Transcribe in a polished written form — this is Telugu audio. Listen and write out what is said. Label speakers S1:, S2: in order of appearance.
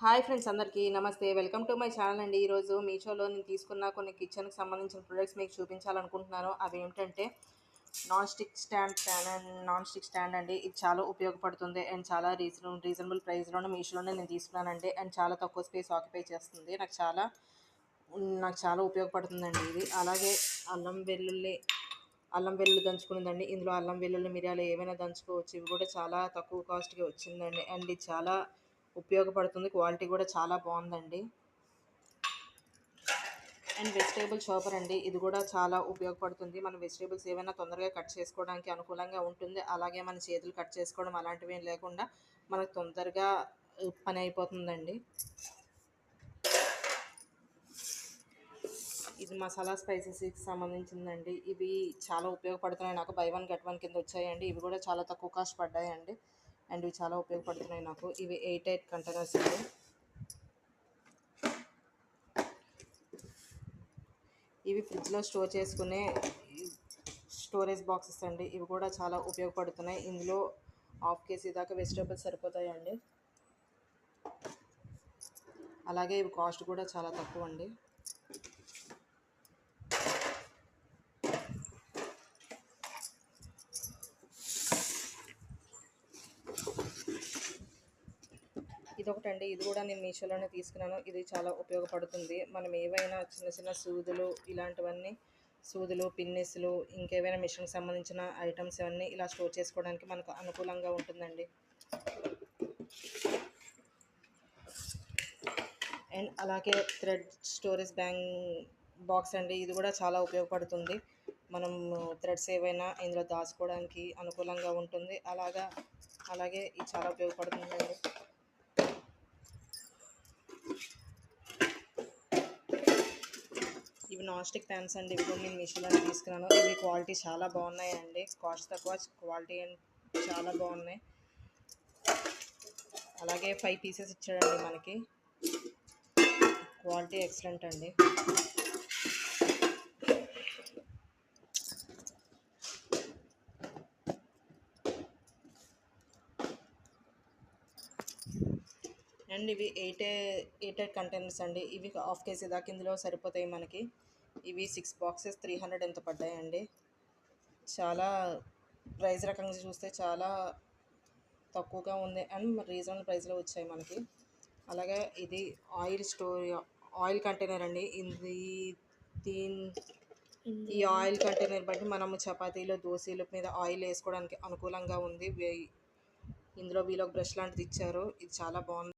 S1: హాయ్ ఫ్రెండ్స్, అందరికీ నమస్తే. వెల్కమ్ టు మై ఛానల్ అండి. ఈరోజు మీషోలో నేను తీసుకున్న కొన్ని కిచెన్కి సంబంధించిన ప్రొడక్ట్స్ మీకు చూపించాలనుకుంటున్నాను. అవి ఏమిటంటే నాన్ స్టిక్ స్టాండ్ అండి. ఇది చాలా ఉపయోగపడుతుంది అండ్ చాలా రీజనబుల్ ప్రైస్లోనే మీషోలోనే నేను తీసుకున్నానండి. అండ్ చాలా తక్కువ స్పేస్ ఆక్యుపై చేస్తుంది. నాకు చాలా ఉపయోగపడుతుందండి ఇది. అలాగే అల్లం వెల్లుల్లి దంచుకునేదండి. ఇందులో అల్లం వెల్లుల్లి మిరియాలు ఏవైనా దంచుకోవచ్చు. ఇవి కూడా చాలా తక్కువ కాస్ట్కి వచ్చిందండి. అండ్ ఇది చాలా ఉపయోగపడుతుంది. క్వాలిటీ కూడా చాలా బాగుందండి. అండ్ వెజిటేబుల్ చాపర్ అండి. ఇది కూడా చాలా ఉపయోగపడుతుంది. మన వెజిటేబుల్స్ ఏమైనా తొందరగా కట్ చేసుకోవడానికి అనుకూలంగా ఉంటుంది. అలాగే మన చేతులు కట్ చేసుకోవడం అలాంటివి ఏం లేకుండా మనకు తొందరగా పని అయిపోతుందండి. ఇది మసాలా స్పైసెస్కి సంబంధించిందండి. ఇవి చాలా ఉపయోగపడుతున్నాయి. నాకు బై వన్ గెట్ వన్ కింద వచ్చాయండి. ఇవి కూడా చాలా తక్కువ కాస్ట్ పడ్డాయండి. అండ్ ఇవి చాలా ఉపయోగపడుతున్నాయి నాకు. ఇవి 8 కంటైనర్స్ అండి. ఇవి ఫ్రిడ్జ్లో స్టోర్ చేసుకునే స్టోరేజ్ బాక్సెస్ అండి. ఇవి కూడా చాలా ఉపయోగపడుతున్నాయి. ఇందులో 1/2 kg దాకా వెజిటేబుల్స్ సరిపోతాయండి. అలాగే ఇవి కాస్ట్ కూడా చాలా తక్కువ అండి. ఇదొకటండి. ఇది కూడా నేను మీషోలోనే తీసుకున్నాను. ఇది చాలా ఉపయోగపడుతుంది. మనం ఏవైనా చిన్న చిన్న సూదులు, పిన్నిస్లు, ఇంకేవైనా మిషన్కి సంబంధించిన ఐటమ్స్ అవన్నీ ఇలా స్టోర్ చేసుకోవడానికి మనకు అనుకూలంగా ఉంటుందండి. అండ్ అలాగే థ్రెడ్ స్టోరేజ్ బాక్స్ అండి. ఇది కూడా చాలా ఉపయోగపడుతుంది. మనం థ్రెడ్స్ ఏవైనా ఇందులో దాచుకోవడానికి అనుకూలంగా ఉంటుంది. అలాగే ఇది చాలా ఉపయోగపడుతుందండి. ఇవి నాన్ స్టిక్ ప్యాన్స్ అండి. ఇవి కూడా నేను మీషోలోనే తీసుకున్నాను. ఇవి క్వాలిటీ చాలా బాగున్నాయండి. కాస్ట్ తక్కువ, క్వాలిటీ అండ్ చాలా బాగున్నాయి. అలాగే 5 పీసెస్ ఇచ్చాడండి మనకి. క్వాలిటీ ఎక్సలెంట్ అండి. అండ్ ఇవి 8 కంటైనర్స్ అండి. ఇవి 1/2 kg దాకా ఇందులో సరిపోతాయి మనకి. ఇవి 6 బాక్సెస్ 300 ఎంత పడ్డాయండి. చాలా ప్రైస్ రకంగా చూస్తే చాలా తక్కువగా ఉంది అండ్ రీజనబుల్ ప్రైస్లో వచ్చాయి మనకి. అలాగే ఇది ఆయిల్ కంటైనర్ అండి. ఈ ఆయిల్ కంటైనర్ బట్టి మనము చపాతీలు, దోశల మీద ఆయిల్ వేసుకోవడానికి అనుకూలంగా ఉంది. ఇందులో వీళ్ళొక బ్రష్ లాంటిది ఇచ్చారు. ఇది చాలా బాగుంది.